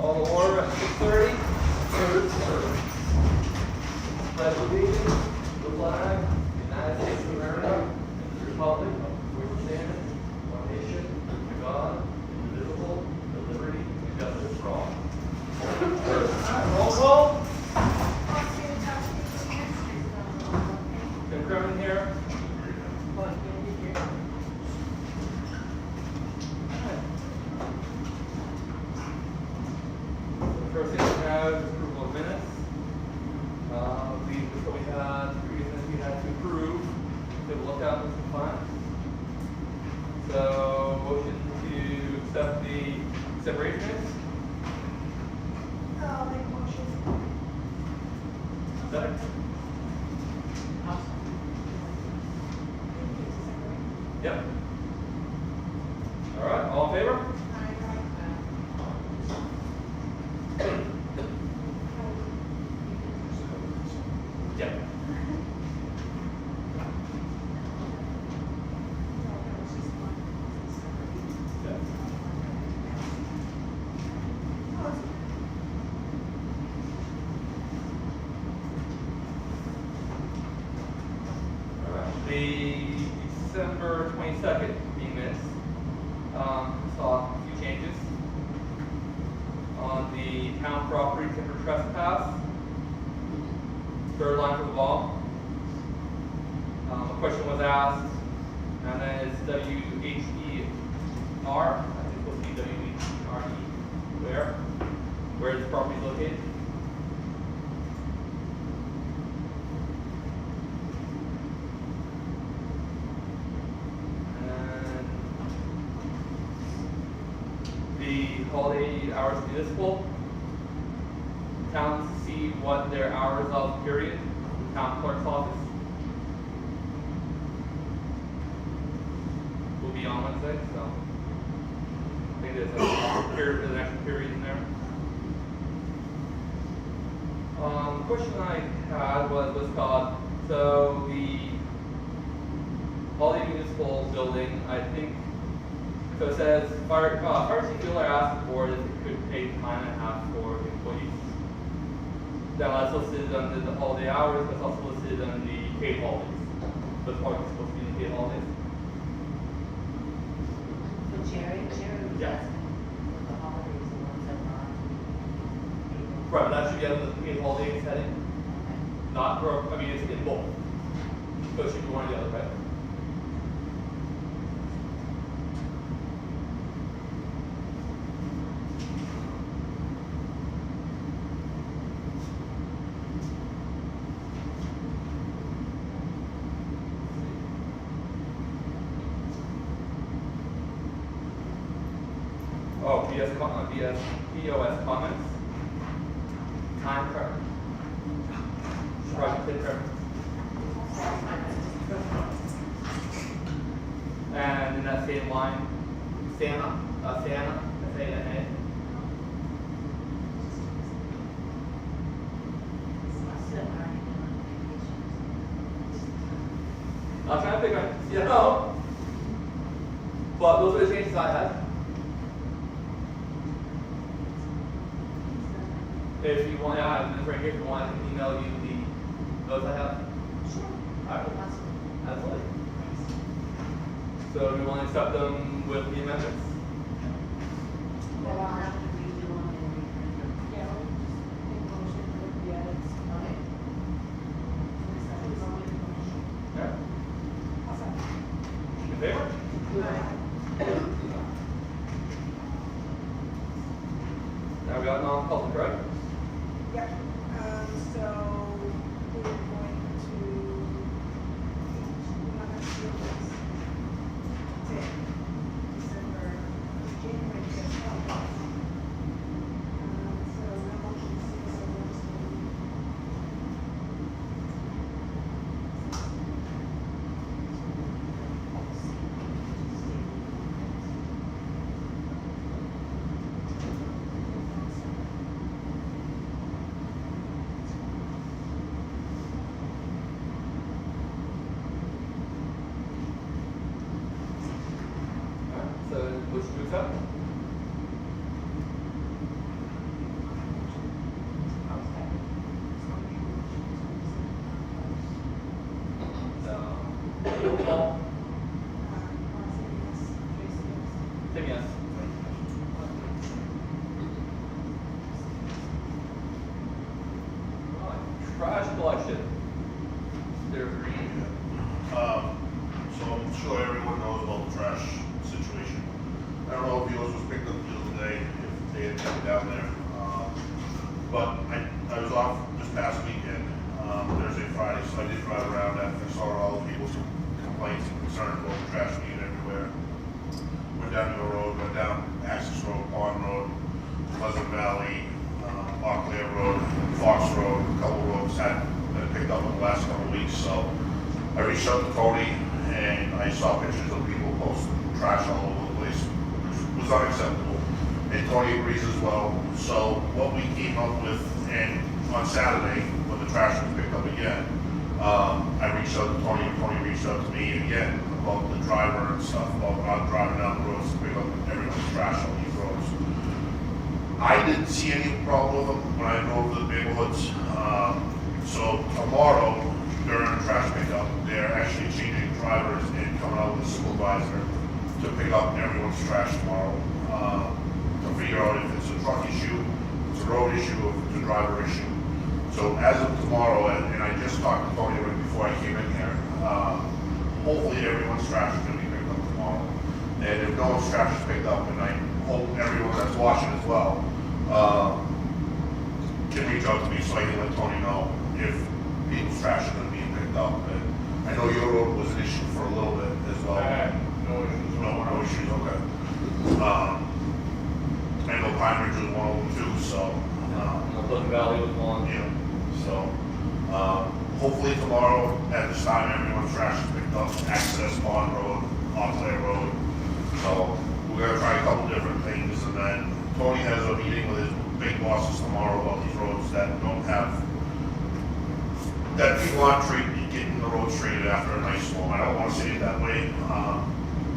All to order at 6:30. Pledge allegiance to the flag of the United States of America and the Republic for which it stands, one nation, under God, indivisible, with liberty and justice for all. Roll call. Tim Kremen here. First thing we have is approval of minutes. What we had, previously we had to approve. Take a look at this and fine. So, motion to accept the separation minutes. I'll make a motion. Second? Yep. All right, all in favor? Yep. The December 22nd meeting minutes saw a few changes. On the town property timber trespass, third line from the bottom, a question was asked, and then it's W-H-E-R, I think it's supposed to be W-H-E-R-E, where is the property located? The holiday hours municipal. Towns see what their hours of period, town clerk's office. Will be on Wednesday, so I think there's an extra period in there. The question I had was called, so the holiday municipal building, I think. So it says, fire chief Miller asked the board if it could pay time and a half for employees. Now that's listed under the holiday hours, but it's also listed under the paid holidays. But it's probably supposed to be the paid holidays. For Jerry was Yeah. asking for the holidays, the ones that are on Right, but that should be under the paid holidays heading. April. Not for, I mean, it's in both. So it should be one or the other, right? Oh, POS comments. Time prep. Project prep. And in that same line, Santa, S-A-N-A. Still already on vacation. I'm trying to pick on, but those are the changes I had. If you want, I have this right here. If you want, I can email you those I have. Sure. All right. Absolutely. So do you want to accept them with the amendments? Well, I'll have to redo them and reprint them. Yeah, we'll just make a motion with the edits. Okay. Okay. I'll second. In favor? Now we got non-public, right? Yep, so we're going to, we're not going to do this. December Roll call. Marcy, yes. Tracy, yes. Tim, yes. Alright, trash collection. They're green. So I'm sure everyone knows about the trash situation. I don't know if yours was picked up the other day, if they had come down there. But I was off this past weekend, Thursday, Friday, so I did drive around after I saw all the people's complaints and concerns about the trash being everywhere. Went down Mill Road, went down Access Road, Pond Road, Pleasant Valley, Montclair Road, Fox Road, a couple roads had been picked up in the last couple of weeks, so I reached out to Tony and I saw pictures of people posting trash all over the place, which was unacceptable. And Tony agrees as well. So what we came up with, and on Saturday, when the trash was picked up again, I reached out to Tony and Tony reached out to me again about the driver and stuff, about driving down the roads to pick up everyone's trash on these roads. I didn't see any problem with them when I drove to the neighborhoods. So tomorrow, during the trash pickup, they're actually changing drivers and coming out with a supervisor to pick up everyone's trash tomorrow. To figure out if it's a truck issue, if it's a road issue, if it's a driver issue. So as of tomorrow, and I just talked to Tony right before I came in here, hopefully everyone's trash is going to be picked up tomorrow. And if no one's trash is picked up, and I hope everyone that's watching as well, can reach out to me so I can let Tony know if people's trash is going to be picked up. And I know your road was an issue for a little bit as well. No issues. No issues, okay. I know Pine Ridge was one of them too, so, Pleasant Valley was one. yeah, so, hopefully tomorrow at this time, everyone's trash is picked up, Access, Pond Road, Montclair Road. So, we're gonna try a couple different things, and then Tony has a meeting with his big bosses tomorrow about these roads that don't have, that people aren't getting the roads treated after a nice storm. I don't wanna say it that way,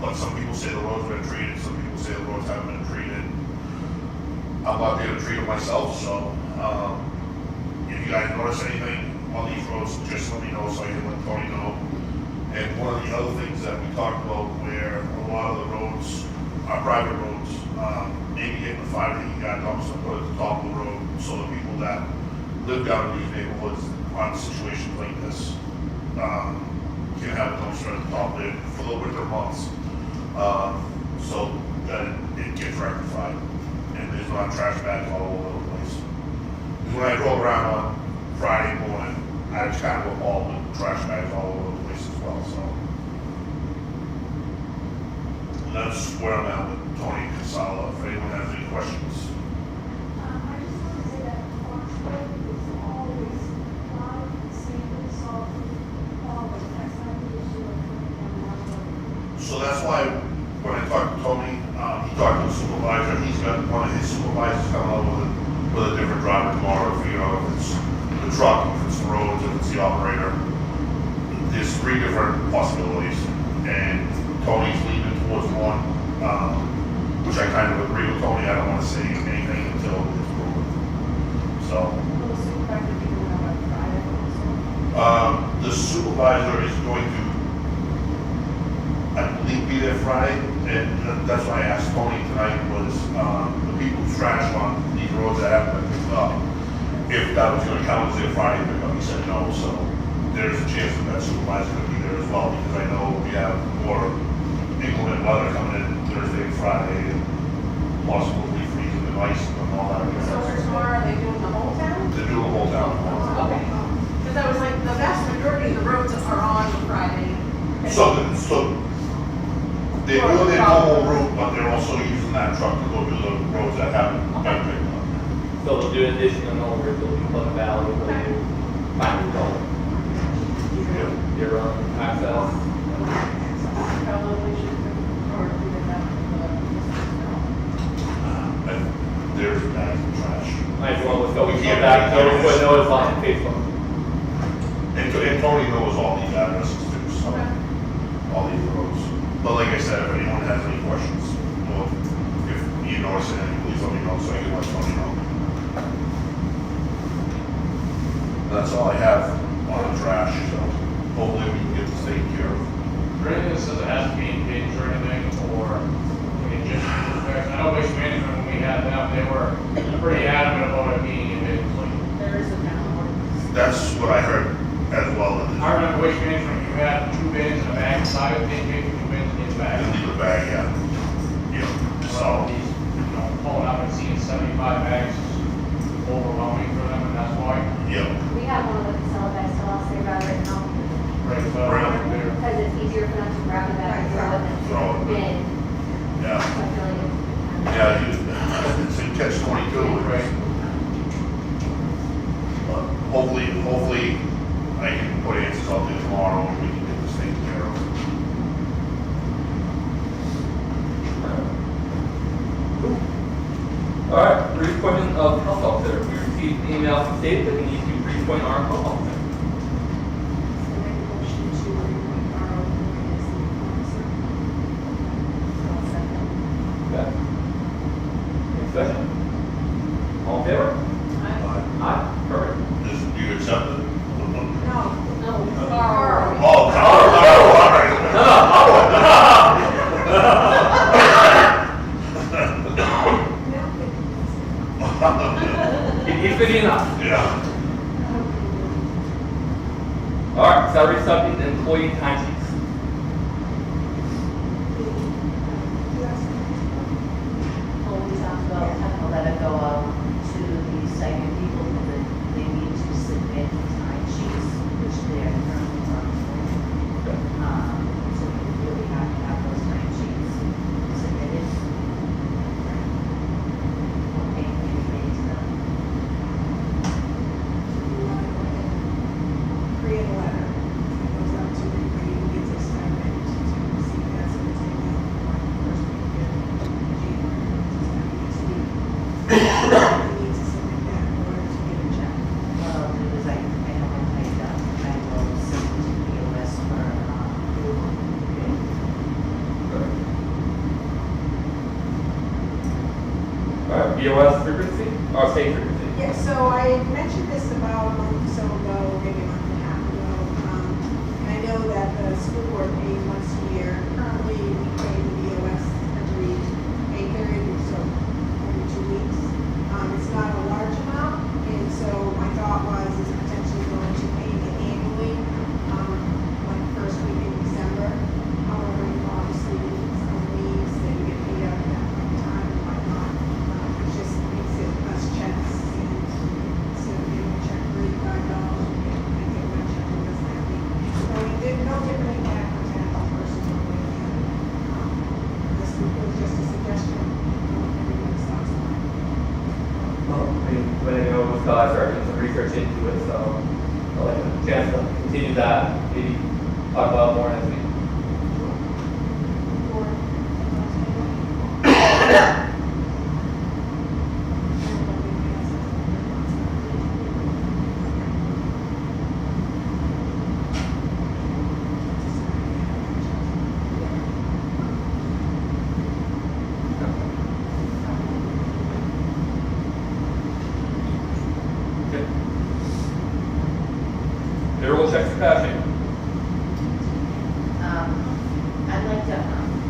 but some people say the roads have been treated, some people say the roads haven't been treated. I'm not there to treat them myself, so if you guys notice anything on these roads, just let me know so I can let Tony know. And one of the other things that we talked about where a lot of the roads are private roads, maybe getting a 5 got dumpster put at the top of the road so the people that live down in these neighborhoods on situations like this can have a dumpster at the top there for the winter months, so that it gets rectified. And there's not trash bags all over the place. Because when I drove around on Friday morning, I was kind of appalled with trash bags all over the place as well, so. And that's where I'm at with Tony Casala, if anyone has any questions. I just want to say that Fox Road is always plowed, sanded, salted, always. That's not the issue of putting down that road. So that's why when I talked to Tony, he talked to the supervisor, he's got one of his supervisors coming out with a different driver tomorrow, if if it's the truck, if it's the roads, if it's the operator. There's 3 different possibilities, and Tony's leaning towards one, which I kind of agree with Tony. I don't want to say anything until it's proven. So, Will the supervisor be doing it on Friday also? the supervisor is going to, I believe, be there Friday, and that's why I asked Tony tonight was, the people's trash on these roads that haven't been picked up, if that was gonna count as their Friday pickup. He said no, so there's a chance that supervisor could be there as well, because I know we have more inclement weather coming in Thursday and Friday, and possibly freezing and ice and all that. So for tomorrow, are they doing the whole town? To do the whole town tomorrow. Okay. Because I was like, the vast majority of the roads are on Friday. So they're doing their normal route, but they're also using that truck to go do the roads that haven't been picked up. So they'll do additional over, they'll do Pleasant Valley, they'll do Pine Ridge, your own access. Probably should or do that. And there's bags of trash. Might as well, so we We can't can't- back, so we we put can't- notice on Facebook. And Tony knows all these addresses too, so, Okay. all these roads. But like I said, if anyone has any questions, or if you notice anything, please let me know so I can let Tony know. That's all I have on the trash, so hopefully we can get this taken care of. this says it has to be engaged or anything, or we can just, I know Waste Management, when we had them, they were pretty adamant about it being engaged, like, There is a town ordinance. That's what I heard as well. That I remember Waste Management, you had 2 bins and a bag inside, they paid for 2 bins in the bag. in the bag, yeah. Yeah, So, so, these, pulling up and seeing 75 bags is overwhelming for them, and that's why. yeah. We have one of the Casella bags, so I'll say rather than help, Right, so, Right. they're, because it's easier for them to grab it back and throw it than Throw it. to bin. Yeah. So I feel like Yeah, it's in catch 22. right. But hopefully, I can put answers out there tomorrow and we can get this taken care of. All right, reappointment of health officer. We received an email from state that we need to reappoint our health officer. So make a motion to reappoint Carl as the officer. I'll second. Okay. Any discussion? All in favor? Aye. Perfect. Do you accept it? No. No, Carl. Oh, all right. He's busy enough. Yeah. All right, salary subject and employee timesheets. Well, we talked about having to let it go out to the second people that they need to submit time sheets, which they are currently on. So we really have to have those time sheets submitted. Okay, anything to them. Create a letter that goes out to everybody who gets a stipend to receive that, so it's in the first week of January, next week. They need to submit that in order to get a check. What I'll do is I have one typed up, I will send it to POS for, approval. All right, BOS frequency, or state frequency. Yeah, so I mentioned this about a month or so ago, maybe a month and a half ago. And I know that the school board pays once a year. Currently, we pay the BOS every pay period, so every 2 weeks. It's not a large amount, and so my thought was is potentially going to pay it annually, like first week in December. However, obviously, some leaves, they get paid out at that point in time and whatnot. It just makes it less checks, and instead of getting a check for $85, we get one check for this, that week. So we did no different impact on that versus one way or the other. This was just a suggestion, everybody's thoughts on it. Well, I mean, when I go with Scott, I started doing some research into it, so I'll like a chance to continue that, maybe talk about it more next week. Okay. Payroll checks and cashing. I'd like to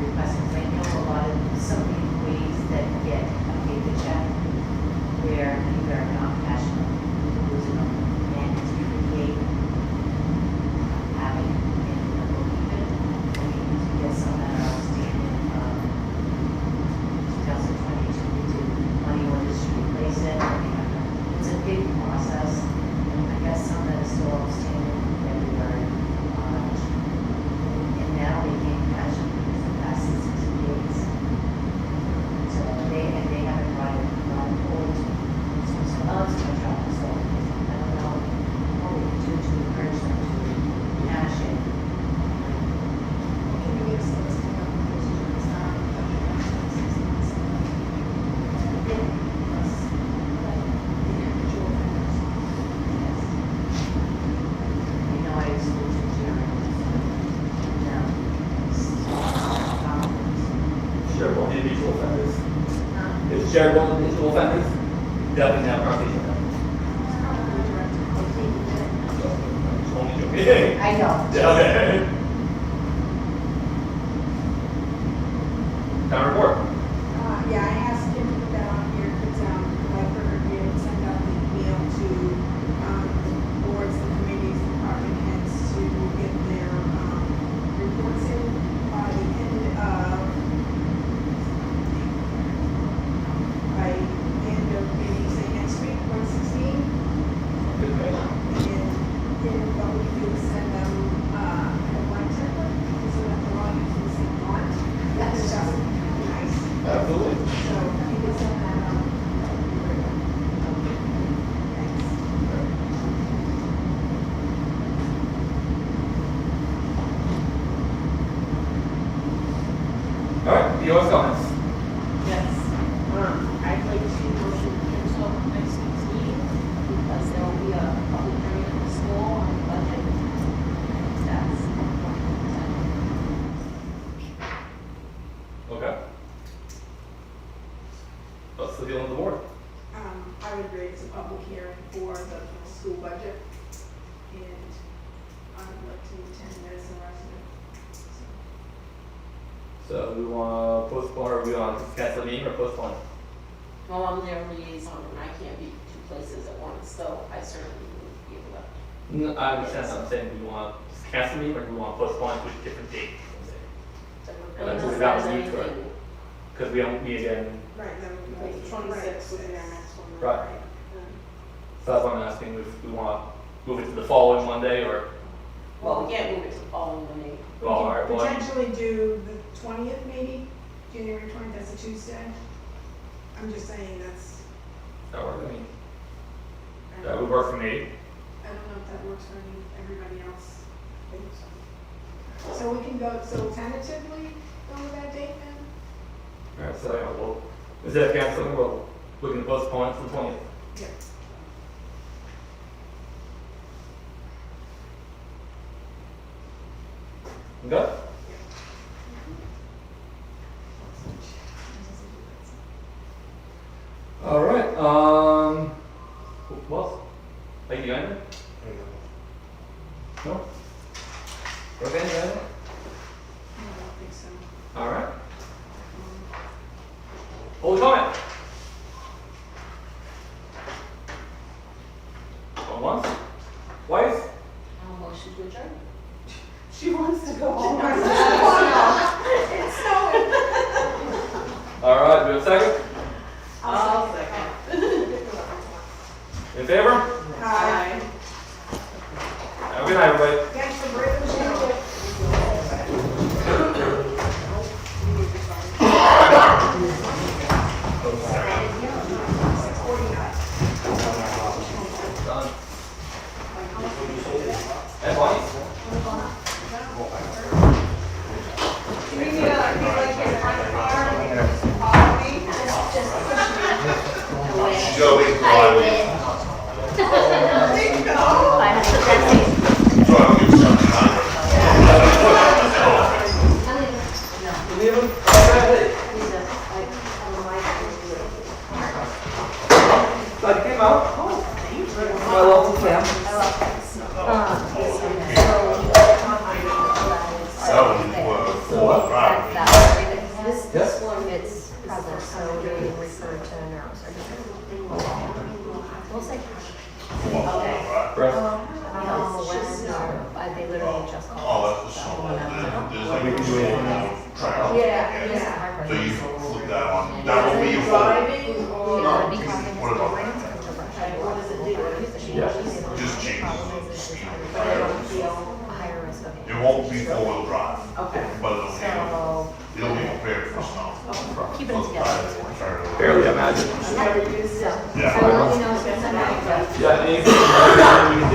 request, because I know a lot of, some of the employees that get a paper check where either are not cashing them, losing them, and it's really paid, having it in the bookkeeping, and we need to get some that are outstanding, 2022, we did money orders to replace it, it's a big process, and I guess some that are still outstanding, February, March, and now they can't cash it because the past 60 days. So they haven't brought it forward. So I'll ask my job, so I don't know what we can do to encourage them to cash it. Can you get some listing of those checks out? Plus, The individual vendors. yes. You know, I used to do now. Shareable individual offenders. Huh? It's shareable individual offenders. Definitely have conversation. Probably directed. Only joking. I know. Yeah, okay. other comments? Yes. I'd like to motion to cancel next week's meeting because there will be a public hearing at the school on the budget. That's Okay. What's the deal with the board? I would agree, it's a public hearing for the school budget, and I would like to attend as a resident. So we want to postpone, or we want to cancel the meeting or postpone it? Well, I'm their liaison and I can't be two places at once, so I certainly wouldn't be able to. No, I understand what I'm saying. Do we want to just cancel the meeting or do we want to postpone it to a different date? And that's what we got with you, correct? Because we don't meet again. Right, then we Like the 26th would be our next one. Right. So that's why I'm asking if we want to move it to the following Monday or. Well, we can't move it to the following Monday. We Well, all can right, well, potentially do the 20th maybe, January 20th, that's a Tuesday. I'm just saying that's, that works. I mean, I that don't would know work for me. if that works for everybody else. I think so. So we can go, so tentatively go with that date then? All right, so yeah, well, instead of canceling, we can postpone it to the 20th. Yeah. Okay? All right. Who else? Are you going? No. Okay, you I don't think so. All right. Holy comment. Going once, twice. Motion to adjourn. She wants to go home. It's snowing. All right. Do we have a second? I'll second. In favor? Hi. Have a good night, everybody. Thanks for bringing the show. Done. And Bonnie? Joey, Riley. So I'll give you some time. Leave him. Okay. Glad you came out. My local fam. This one, it's present, so they refer to neurosurgery. We'll say. Right. They literally just call. Oh, that's the song. There's like. We can do anything else. Track. Yeah. So you can flip that on. That will be your phone. No. What about that? Yeah. Just change the speed. Higher risk of. It won't be four-wheel drive. Okay. But it'll be prepared for snow. Keep it together. Barely imagine. So, Yeah. I will let you know as soon as I know. Yeah, anything we can